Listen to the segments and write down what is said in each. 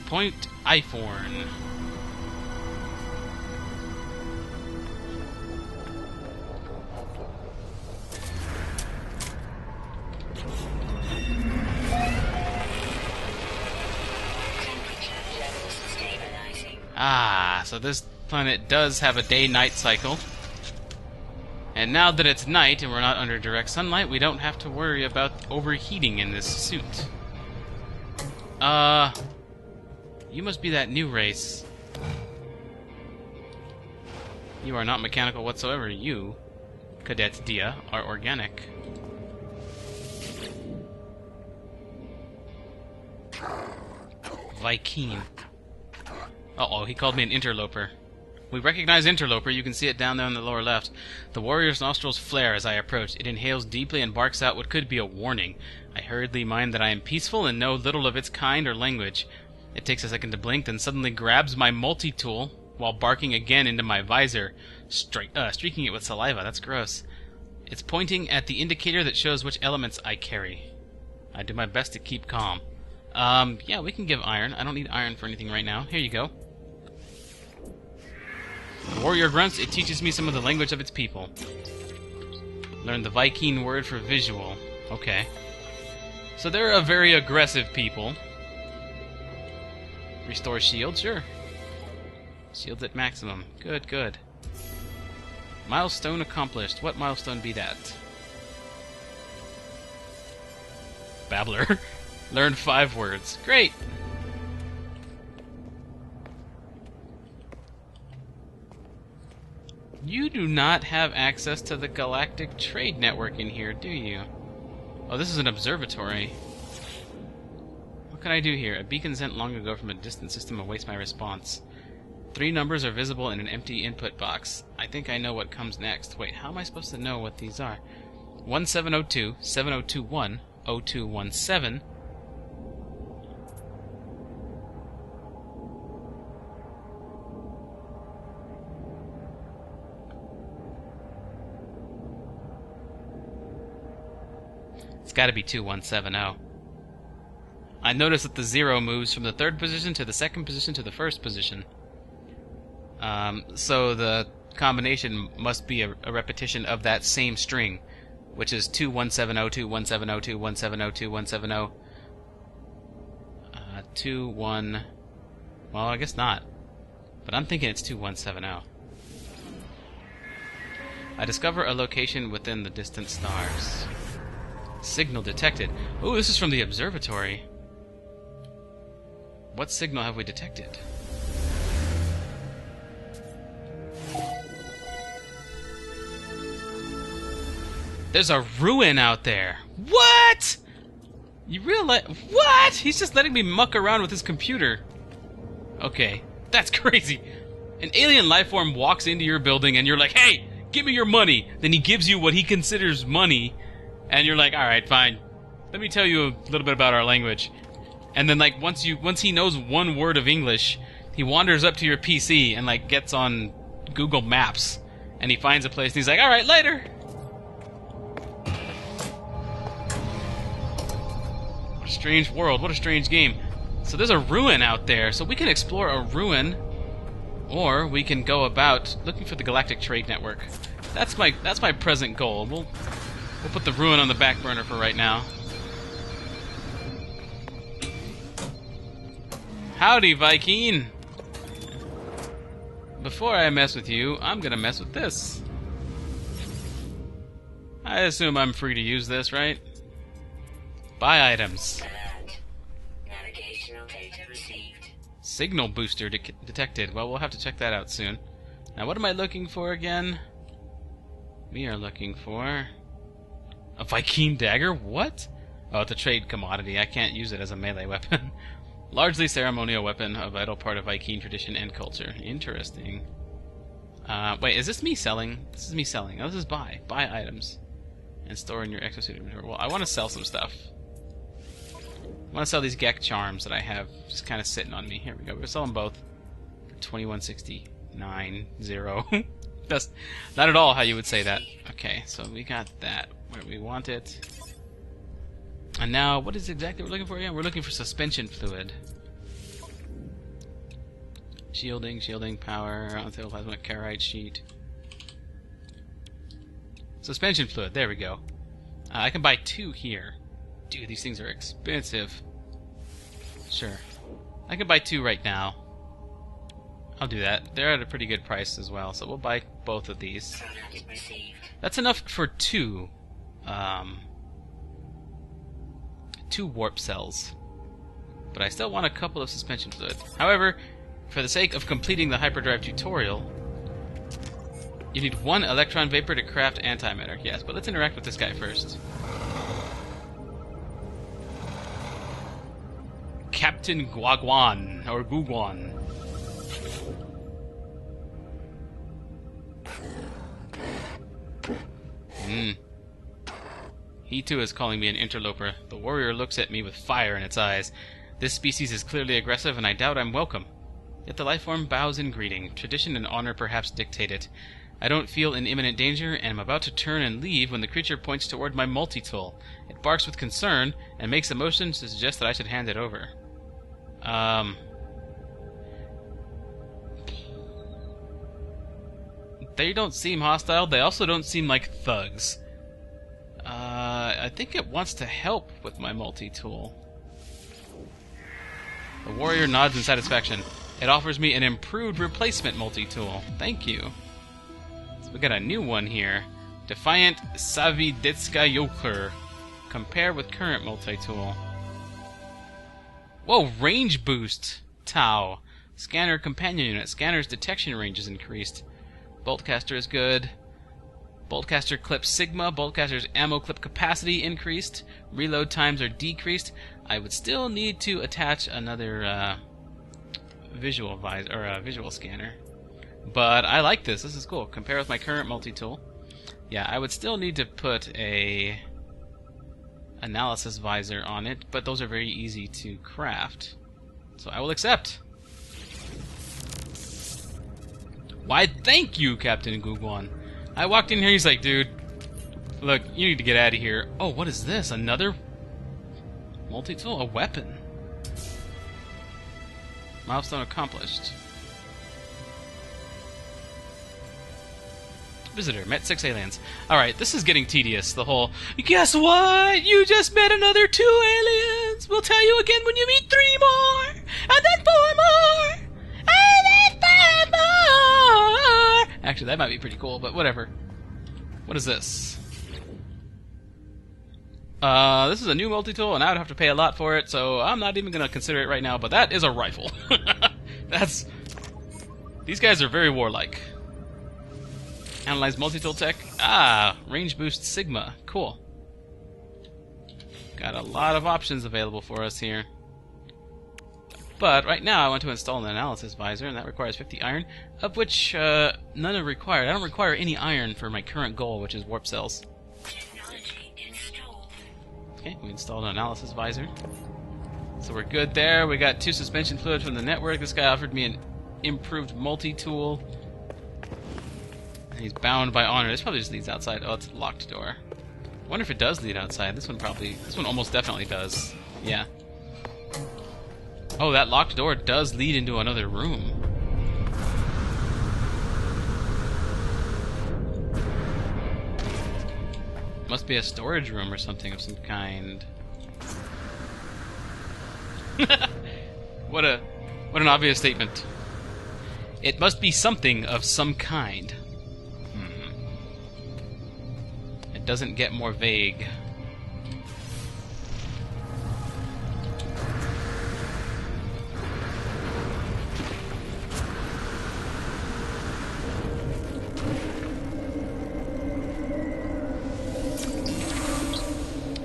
Point Iphorn. Ah, so this planet does have a day-night cycle. And now that it's night and we're not under direct sunlight, we don't have to worry about overheating in this suit. You must be that new race. You are not mechanical whatsoever. You, Cadet Dia, are organic. Vy'keen. Uh-oh, he called me an interloper. We recognize interloper. You can see it down there on the lower left. The warrior's nostrils flare as I approach. It inhales deeply and barks out what could be a warning. I hurriedly mind that I am peaceful and know little of its kind or language. It takes a second to blink, then suddenly grabs my multi-tool while barking again into my visor, streaking it with saliva. That's gross. It's pointing at the indicator that shows which elements I carry. I do my best to keep calm. Yeah, we can give iron. I don't need iron for anything right now. Here you go. Warrior grunts. It teaches me some of the language of its people. Learn the Vy'keen word for visual. Okay. So they're a very aggressive people. Restore shield, sure. Shields at maximum. Good, good. Milestone accomplished. What milestone be that? Babbler. Learned 5 words. Great! You do not have access to the Galactic Trade Network in here, do you? Oh, this is an observatory. What can I do here? A beacon sent long ago from a distant system awaits my response. 3 numbers are visible in an empty input box. I think I know what comes next. Wait, how am I supposed to know what these are? 1702, 7021, 0217... It's got to be 2170. I notice that the 0 moves from the 3rd position to the 2nd position to the 1st position. So the combination must be a repetition of that same string, which is 2170, 2170, 2170, 2170, 21... Well, I guess not. But I'm thinking it's 2170. I discover a location within the distant stars. Signal detected. Oh, this is from the observatory. What signal have we detected? There's a ruin out there. What? You realize... What? He's just letting me muck around with his computer. Okay, that's crazy. An alien lifeform walks into your building and you're like, hey, give me your money. Then he gives you what he considers money. And you're like, alright, fine. Let me tell you a little bit about our language. And then, like, once he knows 1 word of English, he wanders up to your PC and, like, gets on Google Maps. And he finds a place and he's like, alright, later! What a strange world. What a strange game. So there's a ruin out there. So we can explore a ruin, or we can go about looking for the Galactic Trade Network. That's my present goal. We'll put the ruin on the back burner for right now. Howdy, Vy'keen! Before I mess with you, I'm gonna mess with this. I assume I'm free to use this, right? Buy items. Navigational data received. Signal booster detected. Well, we'll have to check that out soon. Now, what am I looking for again? We are looking for... a Vy'keen dagger? What? Oh, it's a trade commodity. I can't use it as a melee weapon. Largely ceremonial weapon, a vital part of Vy'keen tradition and culture. Interesting. Wait, is this me selling? This is me selling. Oh, this is buy. Buy items. And store in your exosuit inventory. Well, I want to sell some stuff. I want to sell these Gek charms that I have just kind of sitting on me. Here we go. We'll sell them both for 2169.0. That's not at all how you would say that. Okay, so we got that where we want it. And now, what is exactly we're looking for again? We're looking for suspension fluid. Shielding, power, unstable plasma, carite sheet. Suspension fluid, there we go. I can buy 2 here. Dude, these things are expensive. Sure. I can buy 2 right now. I'll do that. They're at a pretty good price as well, so we'll buy both of these. That's enough for 2. 2 warp cells. But I still want a couple of suspension fluid. However, for the sake of completing the hyperdrive tutorial, you need 1 electron vapor to craft antimatter. Yes, but let's interact with this guy first. Captain Guaguan, or Guguan. He too is calling me an interloper. The warrior looks at me with fire in its eyes. This species is clearly aggressive, and I doubt I'm welcome. Yet the lifeform bows in greeting. Tradition and honor perhaps dictate it. I don't feel in imminent danger, and am about to turn and leave when the creature points toward my multi-tool. It barks with concern, and makes a motion to suggest that I should hand it over. They don't seem hostile. They also don't seem like thugs. I think it wants to help with my multi-tool. The warrior nods in satisfaction. It offers me an improved replacement multi-tool. Thank you. So we got a new one here. Defiant Saviditska Yoker. Compare with current multi-tool. Whoa, range boost. Tau. Scanner companion unit. Scanner's detection range is increased. Boltcaster is good. Boltcaster clip Sigma. Boltcaster's ammo clip capacity increased. Reload times are decreased. I would still need to attach another visual visor or visual scanner. But I like this. This is cool. Compare with my current multi-tool. Yeah, I would still need to put a analysis visor on it, but those are very easy to craft. So I will accept. Why, thank you, Captain Guguan. I walked in here, he's like, dude, look, you need to get out of here. Oh, what is this? Another multi-tool? A weapon. Milestone accomplished. Visitor, met 6 aliens. Alright, this is getting tedious, the whole, guess what? You just met another 2 aliens! We'll tell you again when you meet 3 more! And then 4 more! And then 5 more! Actually, that might be pretty cool, but whatever. What is this? This is a new multi-tool, and I would have to pay a lot for it, so I'm not even gonna consider it right now, but that is a rifle. These guys are very warlike. Analyze multi-tool tech. Ah, range boost Sigma. Cool. Got a lot of options available for us here. But right now I want to install an analysis visor, and that requires 50 iron, of which none are required. I don't require any iron for my current goal, which is warp cells. Okay, we installed an analysis visor. So we're good there. We got 2 suspension fluids from the network. This guy offered me an improved multi-tool. And he's bound by honor. This probably just leads outside. Oh, it's a locked door. I wonder if it does lead outside. This one almost definitely does. Yeah. Oh, that locked door does lead into another room. Must be a storage room or something of some kind. What an obvious statement. It must be something of some kind. It doesn't get more vague.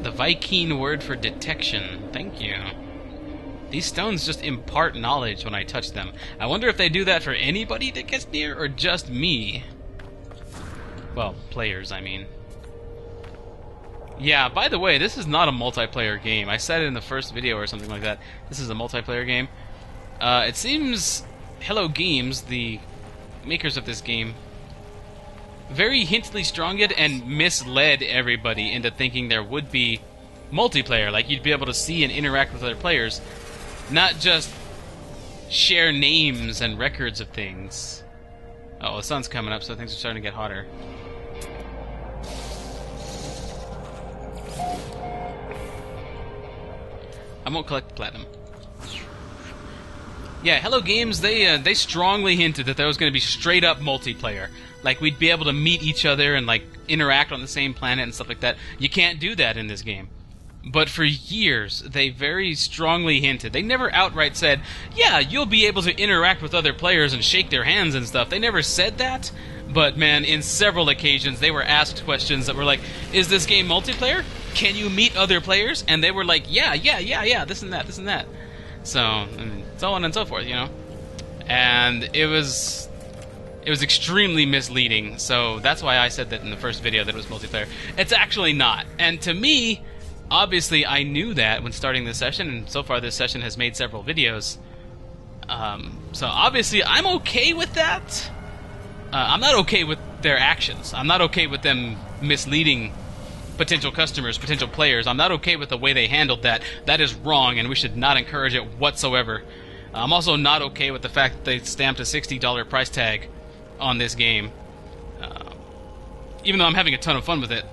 The Vy'keen word for detection. Thank you. These stones just impart knowledge when I touch them. I wonder if they do that for anybody that gets near, or just me. Well, players, I mean. Yeah, by the way, this is not a multiplayer game. I said it in the first video or something like that. This is a multiplayer game. It seems Hello Games, the makers of this game, very hintily strong-eyed and misled everybody into thinking there would be multiplayer. Like, you'd be able to see and interact with other players. Not just share names and records of things. Oh, the sun's coming up, so things are starting to get hotter. I won't collect the platinum. Yeah, Hello Games, they strongly hinted that there was going to be straight up multiplayer. Like, we'd be able to meet each other and, like, interact on the same planet and stuff like that. You can't do that in this game. But for years, they very strongly hinted. They never outright said, yeah, you'll be able to interact with other players and shake their hands and stuff. They never said that. But, man, in several occasions, they were asked questions that were like, is this game multiplayer? Can you meet other players? And they were like, yeah, this and that. So, and so on and so forth, you know? And it was extremely misleading, so that's why I said that in the first video that it was multiplayer. It's actually not. And to me, obviously I knew that when starting this session, and so far this session has made several videos. So obviously I'm okay with that. I'm not okay with their actions. I'm not okay with them misleading potential customers, potential players. I'm not okay with the way they handled that. That is wrong, and we should not encourage it whatsoever. I'm also not okay with the fact that they stamped a $60 price tag on this game. Even though I'm having a ton of fun with it,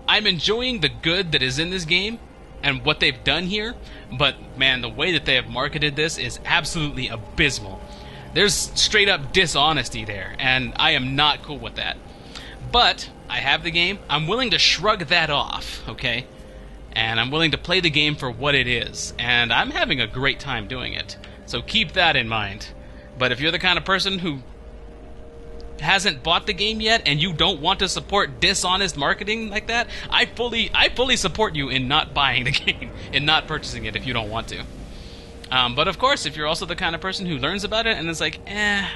I'm enjoying the good that is in this game and what they've done here, but man, the way that they have marketed this is absolutely abysmal. There's straight up dishonesty there, and I am not cool with that. But I have the game. I'm willing to shrug that off, okay? And I'm willing to play the game for what it is, and I'm having a great time doing it. So keep that in mind. But if you're the kind of person who hasn't bought the game yet and you don't want to support dishonest marketing like that, I fully support you in not buying the game, in not purchasing it if you don't want to. But of course, if you're also the kind of person who learns about it and is like,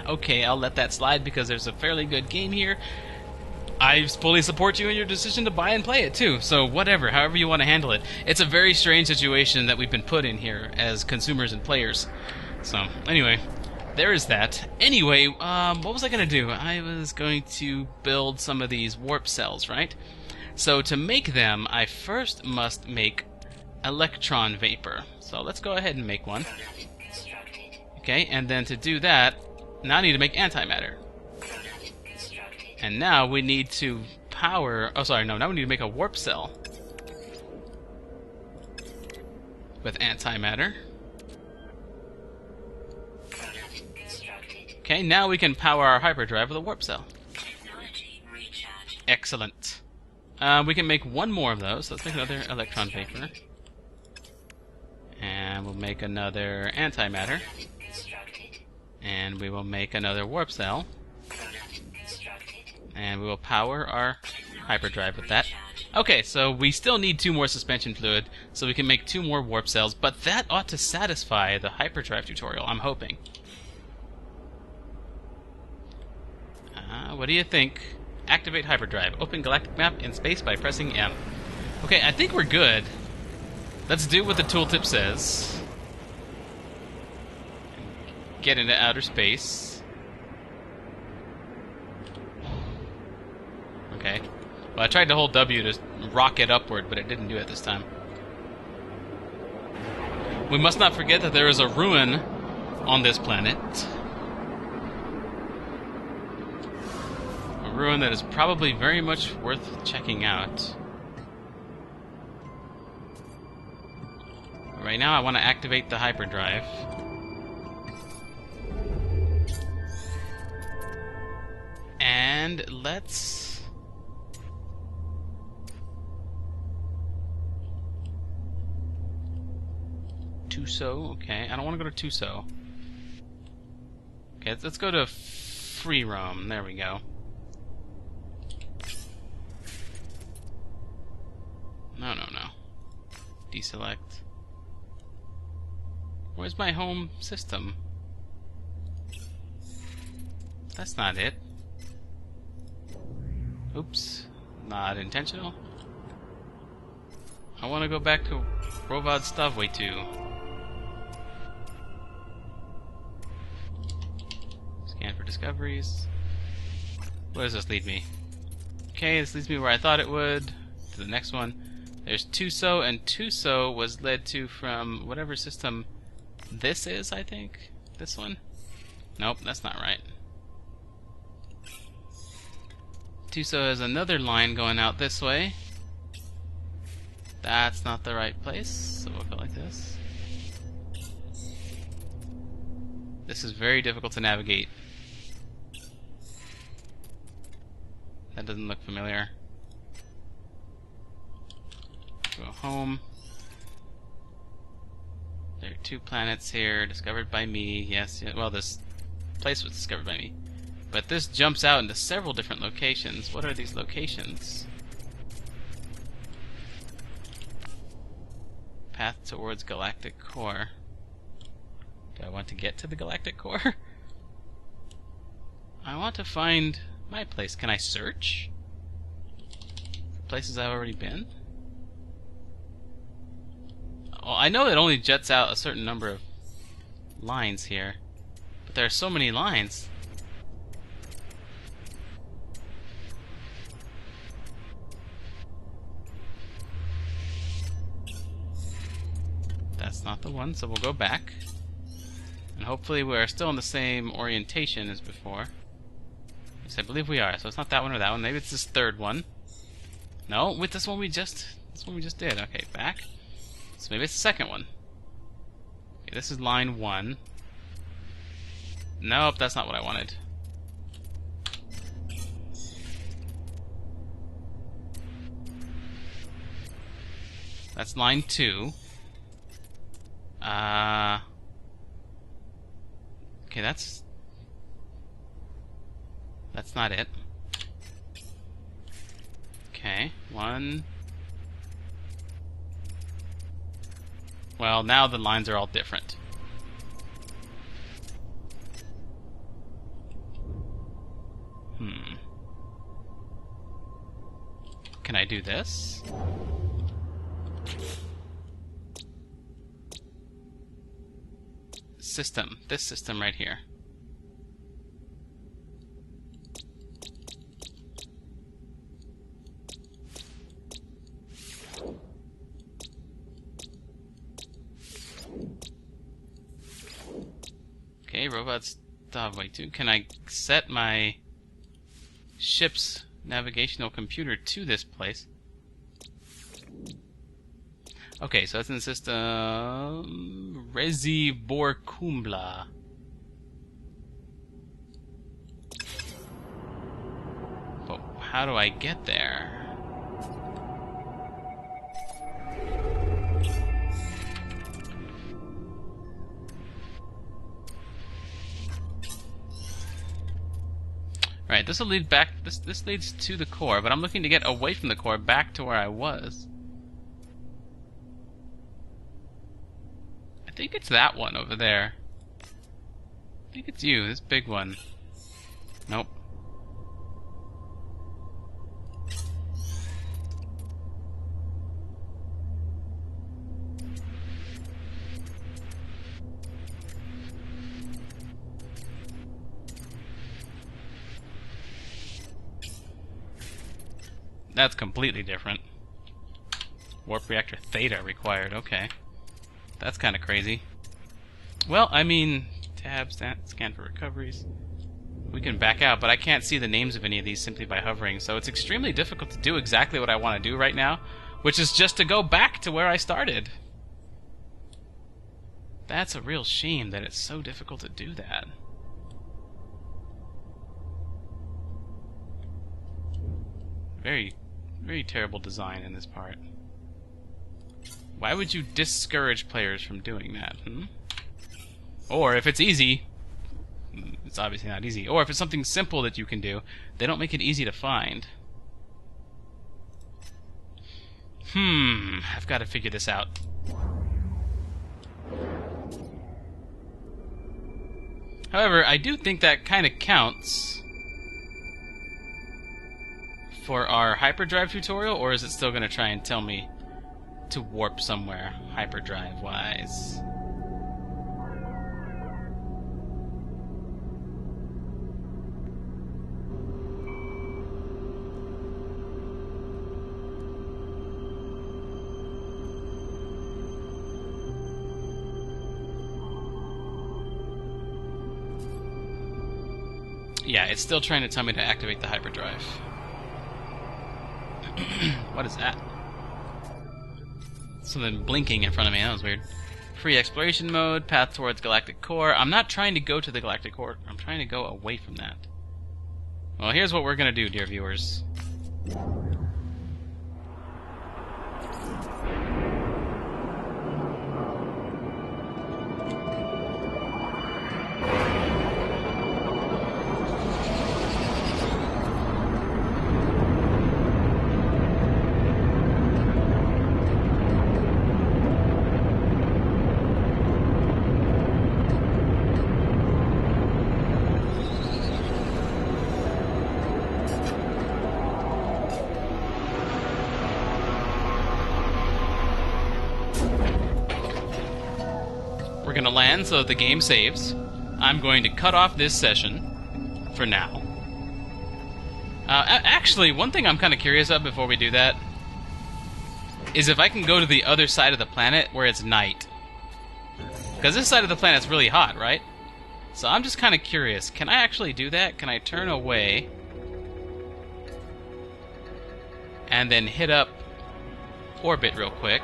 okay, I'll let that slide because there's a fairly good game here, I fully support you in your decision to buy and play it too. So whatever, however you want to handle it. It's a very strange situation that we've been put in here as consumers and players. So anyway, there is that. Anyway, what was I going to do? I was going to build some of these warp cells, right? So to make them, I first must make electron vapor. So let's go ahead and make one. Okay, and then to do that, now I need to make antimatter. And now we need to power... Oh, sorry, no. Now we need to make a warp cell with antimatter. Okay, now we can power our hyperdrive with a warp cell. Excellent. We can make one more of those. So let's make another electron vapor. And we'll make another antimatter. And we will make another warp cell. And we will power our hyperdrive with that. Okay, so we still need 2 more suspension fluid, so we can make 2 more warp cells, but that ought to satisfy the hyperdrive tutorial, I'm hoping. What do you think? Activate hyperdrive. Open galactic map in space by pressing M. Okay, I think we're good. Let's do what the tooltip says. Get into outer space. Okay. Well, I tried to hold W to rocket upward, but it didn't do it this time. We must not forget that there is a ruin on this planet. A ruin that is probably very much worth checking out. Right now, I want to activate the hyperdrive. And let's... Tuso, okay. I don't want to go to Tuso. Okay, let's go to free roam. There we go. No. Deselect. Where's my home system? That's not it. Oops. Not intentional. I want to go back to Rovod 2. Scan for discoveries. Where does this lead me? Okay, this leads me where I thought it would. To the next one. There's Tuso, and Tuso was led to from whatever system this is, I think. This one? Nope, that's not right. Tuso has another line going out this way. That's not the right place, so we'll go like this. This is very difficult to navigate. That doesn't look familiar. Go home. There are 2 planets here, discovered by me. Yes, yeah, well, this place was discovered by me. But this jumps out into several different locations. What are these locations? Path towards galactic core. Do I want to get to the galactic core? I want to find my place. Can I search for places I've already been? Well, I know it only jets out a certain number of lines here, but there are so many lines. That's not the one, so we'll go back. And hopefully we're still in the same orientation as before. Yes, I believe we are, so it's not that one or that one. Maybe it's this third one. No, with this one we just did. Okay, back. So maybe it's the second one. Okay, this is line 1. Nope, that's not what I wanted. That's line 2. Okay, that's not it. Okay, 1. Well, now the lines are all different. Can I do this? System. This system right here. Okay, robots Vy'keen. Can I set my ship's navigational computer to this place? Okay, so that's in the system Rezi Borkumbla. But how do I get there? Right, this will lead back. This leads to the core, but I'm looking to get away from the core, back to where I was. I think it's that one over there. I think it's you, this big one. Nope. That's completely different. Warp reactor theta required, okay. That's kind of crazy. Well, I mean, tab, scan for recoveries. We can back out, but I can't see the names of any of these simply by hovering, so it's extremely difficult to do exactly what I want to do right now, which is just to go back to where I started. That's a real shame that it's so difficult to do that. Very, very terrible design in this part. Why would you discourage players from doing that? Or if it's easy, it's obviously not easy. Or if it's something simple that you can do, they don't make it easy to find. I've got to figure this out. However, I do think that kind of counts for our hyperdrive tutorial, or is it still going to try and tell me to warp somewhere, hyperdrive-wise? yeah, it's still trying to tell me to activate the hyperdrive. What is that? Something blinking in front of me. That was weird. Free exploration mode, path towards galactic core. I'm not trying to go to the galactic core. I'm trying to go away from that. Well, here's what we're going to do, dear viewers. We're going to land so that the game saves. I'm going to cut off this session for now. Actually, one thing I'm kind of curious of before we do that is if I can go to the other side of the planet where it's night. Because this side of the planet's really hot, right? So I'm just kind of curious. Can I actually do that? Can I turn away and then hit up orbit real quick?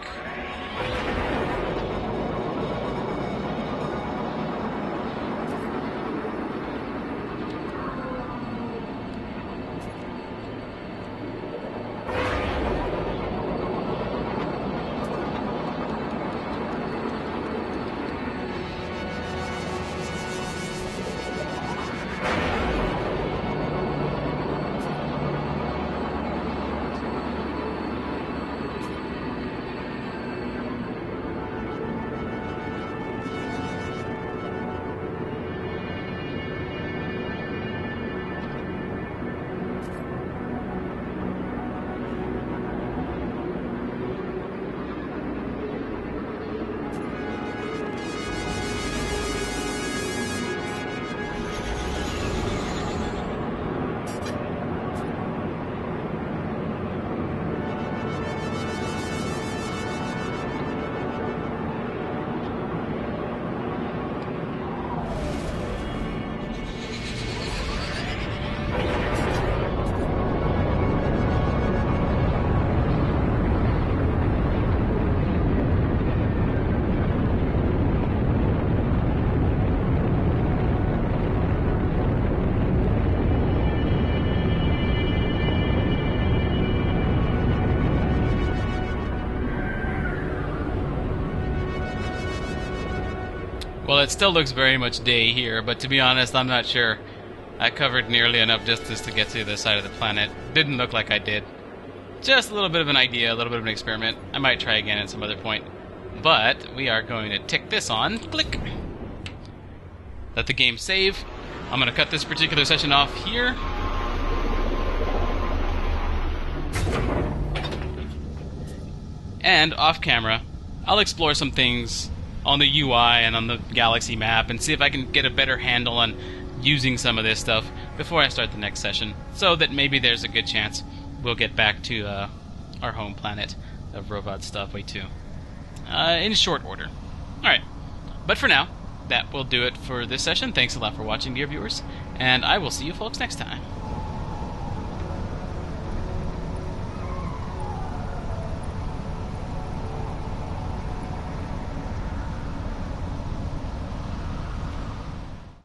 Well, it still looks very much day here, but to be honest, I'm not sure I covered nearly enough distance to get to the side of the planet. Didn't look like I did. Just a little bit of an idea, a little bit of an experiment. I might try again at some other point. But we are going to tick this on. Click! Let the game save. I'm going to cut this particular session off here. And off camera, I'll explore some things on the UI and on the galaxy map and see if I can get a better handle on using some of this stuff before I start the next session, so that maybe there's a good chance we'll get back to our home planet of robot stuff way 2 in short order. Alright, but for now, that will do it for this session. Thanks a lot for watching, dear viewers, and I will see you folks next time.